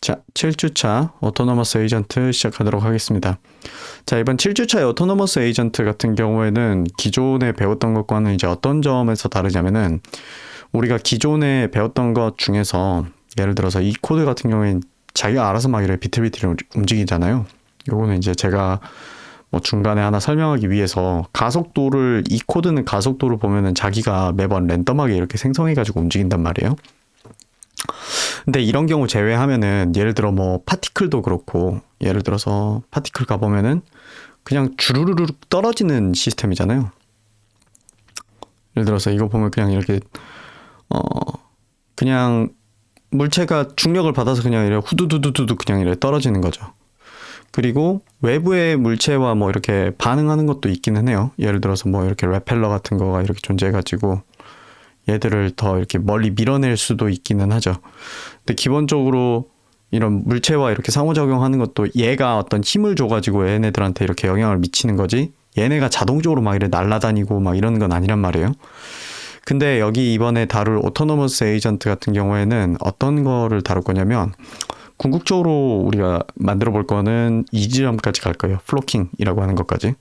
자, 7주차 오토노머스 에이전트 시작하도록 하겠습니다. 자, 이번 7주차의 오토노머스 에이전트 같은 경우에는 기존에 배웠던 것과는 이제 어떤 점에서 다르냐면은 우리가 기존에 배웠던 것 중에서 예를 들어서 이 코드 같은 경우에는 자기가 알아서 막 이렇게 비틀비틀 움직이잖아요. 요거는 이제 제가 뭐 중간에 하나 설명하기 위해서 가속도를, 이 코드는 가속도를 보면은 자기가 매번 랜덤하게 이렇게 생성해가지고 움직인단 말이에요. 근데 이런 경우 제외하면은 예를 들어 뭐 파티클도 그렇고, 예를 들어서 파티클 가보면은 그냥 주르르륵 떨어지는 시스템이잖아요. 예를 들어서 이거 보면 그냥 이렇게 그냥 물체가 중력을 받아서 그냥 이렇게 후두두두두 그냥 이렇게 떨어지는 거죠. 그리고 외부의 물체와 뭐 이렇게 반응하는 것도 있기는 해요. 예를 들어서 뭐 이렇게 레펠러 같은 거가 이렇게 존재해가지고 얘들을 더 이렇게 멀리 밀어낼 수도 있기는 하죠. 근데 기본적으로 이런 물체와 이렇게 상호작용하는 것도 얘가 어떤 힘을 줘가지고 얘네들한테 이렇게 영향을 미치는 거지, 얘네가 자동적으로 막 이렇게 날아다니고 막 이러는 건 아니란 말이에요. 근데 여기 이번에 다룰 오토노머스 에이전트 같은 경우에는 어떤 거를 다룰 거냐면, 궁극적으로 우리가 만들어 볼 거는 이 지점까지 갈 거예요. 플로킹이라고 하는 것까지.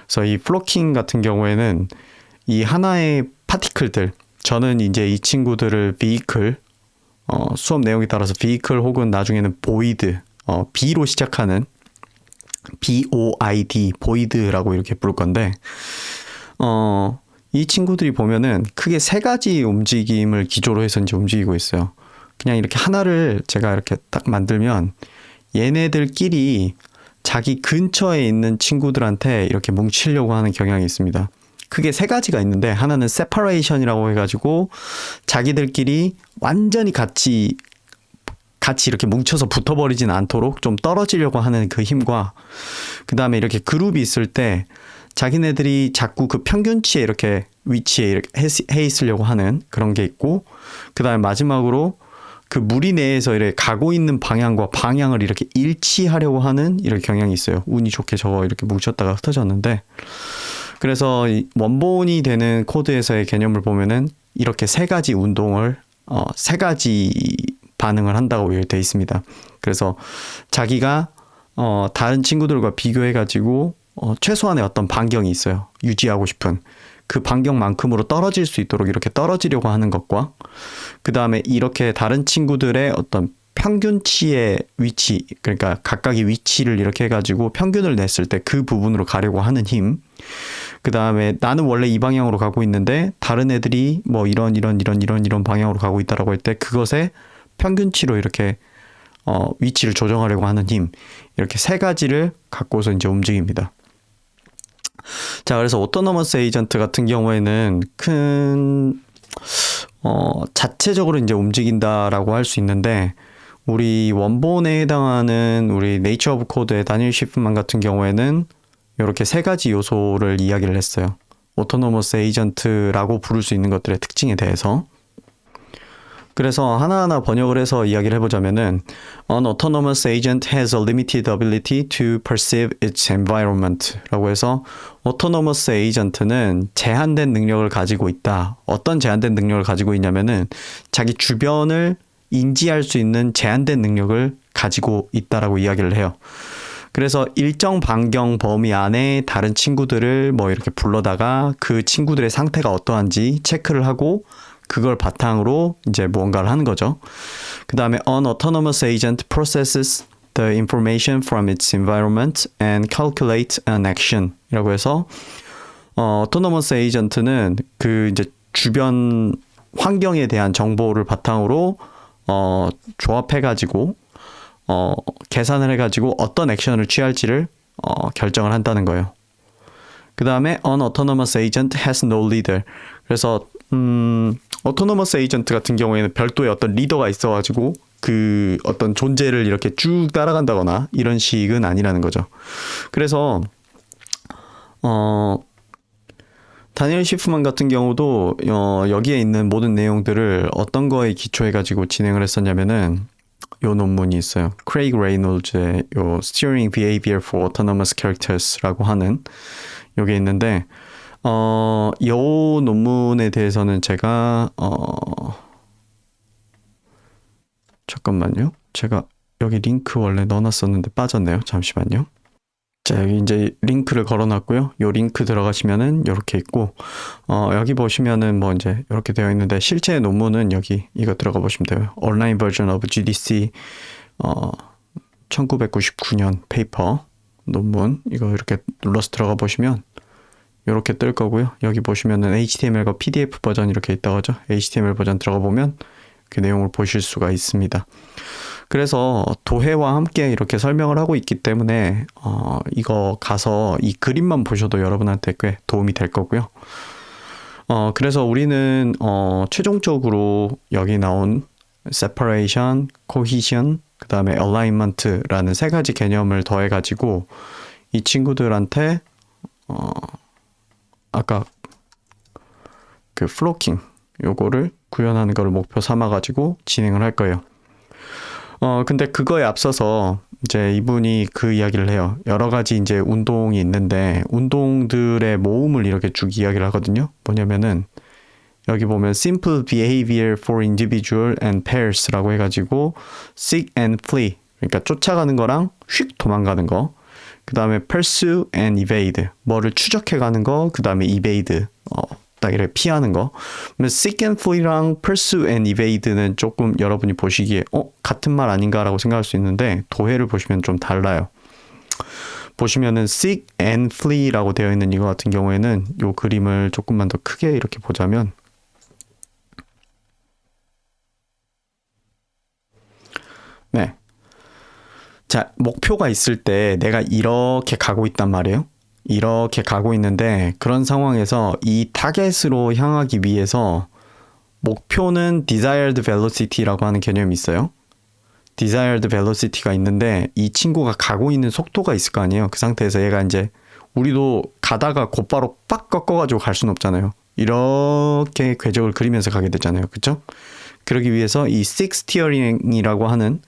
그래서 이 플로킹 같은 경우에는 이 하나의 파티클들, 저는 이제 이 친구들을 vehicle, 수업 내용에 따라서 vehicle 혹은 나중에는 void, B로 시작하는 BOID, void라고 이렇게 부를 건데, 이 친구들이 보면은 크게 세 가지 움직임을 기조로 해서 이제 움직이고 있어요. 그냥 이렇게 하나를 제가 이렇게 딱 만들면 얘네들끼리 자기 근처에 있는 친구들한테 이렇게 뭉치려고 하는 경향이 있습니다. 크게 세 가지가 있는데, 하나는 separation이라고 해가지고 자기들끼리 완전히 같이 이렇게 뭉쳐서 붙어버리진 않도록 좀 떨어지려고 하는 그 힘과, 그 다음에 이렇게 그룹이 있을 때 자기네들이 자꾸 그 평균치에 이렇게 위치에 이렇게 해 있으려고 하는 그런 게 있고, 그 다음에 마지막으로 그 무리 내에서 이렇게 가고 있는 방향과 방향을 이렇게 일치하려고 하는 이런 경향이 있어요. 운이 좋게 저거 이렇게 뭉쳤다가 흩어졌는데, 그래서 이 원본이 되는 코드에서의 개념을 보면은 이렇게 세 가지 운동을, 세 가지 반응을 한다고 되어 있습니다. 그래서 자기가 다른 친구들과 비교해가지고 최소한의 어떤 반경이 있어요. 유지하고 싶은 그 반경만큼으로 떨어질 수 있도록 이렇게 떨어지려고 하는 것과, 그 다음에 이렇게 다른 친구들의 어떤 평균치의 위치, 그러니까 각각의 위치를 이렇게 해가지고 평균을 냈을 때 그 부분으로 가려고 하는 힘, 그 다음에 나는 원래 이 방향으로 가고 있는데 다른 애들이 뭐 이런 방향으로 가고 있다라고 할 때 그것의 평균치로 이렇게 위치를 조정하려고 하는 힘, 이렇게 세 가지를 갖고서 이제 움직입니다. 자, 그래서 오토노머스 에이전트 같은 경우에는 자체적으로 이제 움직인다라고 할 수 있는데, 우리 원본에 해당하는 우리 Nature of Code의 다니엘 시프만 같은 경우에는 이렇게 세 가지 요소를 이야기를 했어요. 오토노머스 에이전트라고 부를 수 있는 것들의 특징에 대해서. 그래서 하나하나 번역을 해서 이야기를 해보자면은, An autonomous agent has a limited ability to perceive its environment 라고 해서, autonomous agent는 제한된 능력을 가지고 있다. 어떤 제한된 능력을 가지고 있냐면은 자기 주변을 인지할 수 있는 제한된 능력을 가지고 있다라고 이야기를 해요. 그래서 일정 반경 범위 안에 다른 친구들을 뭐 이렇게 불러다가 그 친구들의 상태가 어떠한지 체크를 하고, 그걸 바탕으로 이제 무언가를 하는 거죠. 그 다음에 an autonomous agent processes the information from its environment and calculates an action 이라고 해서, autonomous agent는 그 이제 주변 환경에 대한 정보를 바탕으로 조합해가지고 계산을 해가지고 어떤 액션을 취할지를 결정을 한다는 거예요. 그 다음에 an autonomous agent has no leader. 그래서 오토노머스 에이전트 같은 경우에는 별도의 어떤 리더가 있어가지고 그 어떤 존재를 이렇게 쭉 따라간다거나 이런 식은 아니라는 거죠. 그래서 다니엘 시프만 같은 경우도 여기에 있는 모든 내용들을 어떤 거에 기초해가지고 진행을 했었냐면은 요 논문이 있어요. 크레이그 레이놀즈의 요 Steering Behavior for Autonomous Characters라고 하는 요게 있는데, 이 논문에 대해서는 제가 잠깐만요. 제가 여기 링크 원래 넣어놨었는데 빠졌네요. 잠시만요. 자, 여기 이제 링크를 걸어놨고요. 요 링크 들어가시면은 이렇게 있고, 여기 보시면은 뭐 이제 이렇게 되어 있는데, 실제 논문은 여기 이거 들어가 보시면 돼요. 온라인 버전 오브 GDC 1999년 페이퍼 논문, 이거 이렇게 눌러서 들어가 보시면 이렇게 뜰 거고요. 여기 보시면은 HTML과 PDF 버전 이렇게 있다고 하죠. HTML 버전 들어가 보면 그 내용을 보실 수가 있습니다. 그래서 도해와 함께 이렇게 설명을 하고 있기 때문에 이거 가서 이 그림만 보셔도 여러분한테 꽤 도움이 될 거고요. 그래서 우리는 최종적으로 여기 나온 separation, cohesion, 그 다음에 alignment라는 세 가지 개념을 더해가지고 이 친구들한테 아까 그 플로킹 요거를 구현하는 거를 목표 삼아가지고 진행을 할 거예요. 근데 그거에 앞서서 이제 이분이 그 이야기를 해요. 여러 가지 이제 운동이 있는데 운동들의 모음을 이렇게 쭉 이야기를 하거든요. 뭐냐면은 여기 보면 simple behavior for individual and pairs라고 해가지고 seek and flee, 그러니까 쫓아가는 거랑 휙 도망가는 거, 그 다음에 pursue and evade, 뭐를 추적해가는 거, 그 다음에 evade, 딱 이렇게 피하는 거. seek and flee랑 pursue and evade는 조금 여러분이 보시기에 같은 말 아닌가라고 생각할 수 있는데 도해를 보시면 좀 달라요. 보시면은 seek and flee라고 되어 있는 이거 같은 경우에는 이 그림을 조금만 더 크게 이렇게 보자면 네. 자, 목표가 있을 때 내가 이렇게 가고 있단 말이에요. 이렇게 가고 있는데 그런 상황에서 이 타겟으로 향하기 위해서 목표는 desired velocity라고 하는 개념이 있어요. desired velocity가 있는데 이 친구가 가고 있는 속도가 있을 거 아니에요. 그 상태에서 얘가 이제 우리도 가다가 곧바로 빡 꺾어가지고 갈 수는 없잖아요. 이렇게 궤적을 그리면서 가게 되잖아요. 그렇죠? 그러기 위해서 이 stick steering이라고 하는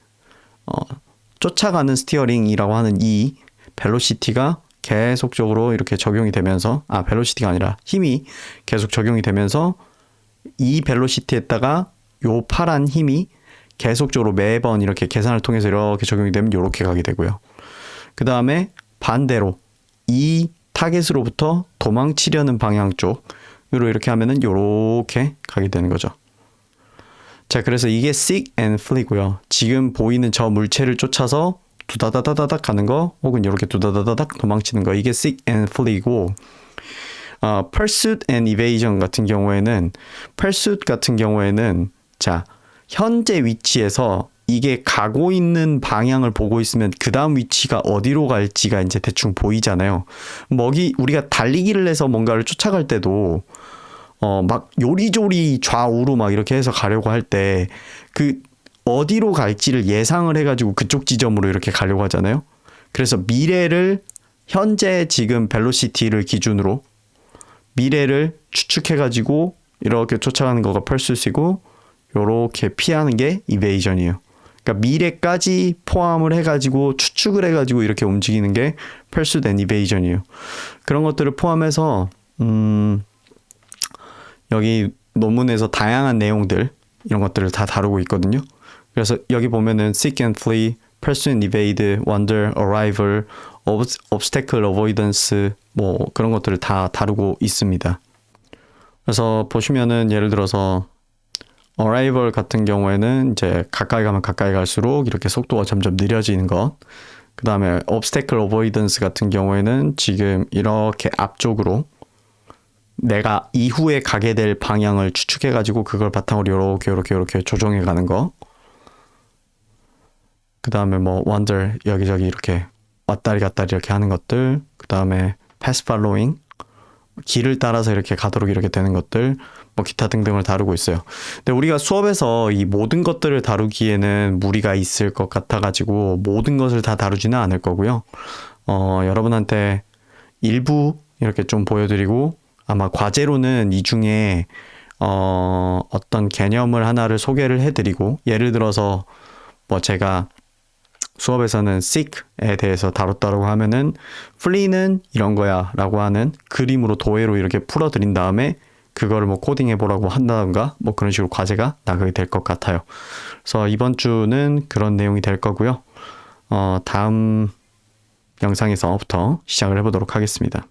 쫓아가는 스티어링이라고 하는 이 벨로시티가 계속적으로 이렇게 적용이 되면서 벨로시티가 아니라 힘이 계속 적용이 되면서 이 벨로시티에다가 요 파란 힘이 계속적으로 매번 이렇게 계산을 통해서 이렇게 적용이 되면 이렇게 가게 되고요. 그 다음에 반대로 이 타겟으로부터 도망치려는 방향 쪽으로 이렇게 하면은 이렇게 가게 되는 거죠. 자, 그래서 이게 seek and flee고요. 지금 보이는 저 물체를 쫓아서 두다다다다닥 가는 거, 혹은 이렇게 두다다다닥 도망치는 거, 이게 seek and flee고, pursuit and evasion 같은 경우에는, pursuit 같은 경우에는, 자, 현재 위치에서 이게 가고 있는 방향을 보고 있으면 그 다음 위치가 어디로 갈지가 이제 대충 보이잖아요. 우리가 달리기를 해서 뭔가를 쫓아갈 때도 막 요리조리 좌우로 막 이렇게 해서 가려고 할 때 그 어디로 갈지를 예상을 해가지고 그쪽 지점으로 이렇게 가려고 하잖아요. 그래서 미래를 현재 지금 벨로시티를 기준으로 미래를 추측해가지고 이렇게 쫓아가는 거가 pursuit이고 요렇게 피하는 게 evasion이에요. 그러니까 미래까지 포함을 해가지고 추측을 해가지고 이렇게 움직이는 게 pursuit and evasion이에요. 그런 것들을 포함해서 여기 논문에서 다양한 내용들 이런 것들을 다 다루고 있거든요. 그래서 여기 보면은 seek and flee, pursue and evade, wander, arrival, obstacle avoidance 뭐 그런 것들을 다 다루고 있습니다. 그래서 보시면은 예를 들어서 arrival 같은 경우에는 이제 가까이 가면 가까이 갈수록 이렇게 속도가 점점 느려지는 것. 그 다음에 obstacle avoidance 같은 경우에는 지금 이렇게 앞쪽으로 내가 이후에 가게 될 방향을 추측해가지고 그걸 바탕으로 이렇게 조정해 가는 거. 그 다음에 뭐 wander 여기저기 이렇게 왔다리 갔다리 이렇게 하는 것들. 그 다음에 path following 길을 따라서 이렇게 가도록 이렇게 되는 것들, 뭐 기타 등등을 다루고 있어요. 근데 우리가 수업에서 이 모든 것들을 다루기에는 무리가 있을 것 같아가지고 모든 것을 다 다루지는 않을 거고요. 여러분한테 일부 이렇게 좀 보여드리고 아마 과제로는 이 중에 어떤 개념을 하나를 소개를 해드리고, 예를 들어서 뭐 제가 수업에서는 seek에 대해서 다뤘다고 하면은 flee는 이런 거야 라고 하는 그림으로 도해로 이렇게 풀어드린 다음에 그거를 뭐 코딩해 보라고 한다던가 뭐 그런 식으로 과제가 나가게 될 것 같아요. 그래서 이번 주는 그런 내용이 될 거고요. 다음 영상에서부터 시작을 해보도록 하겠습니다.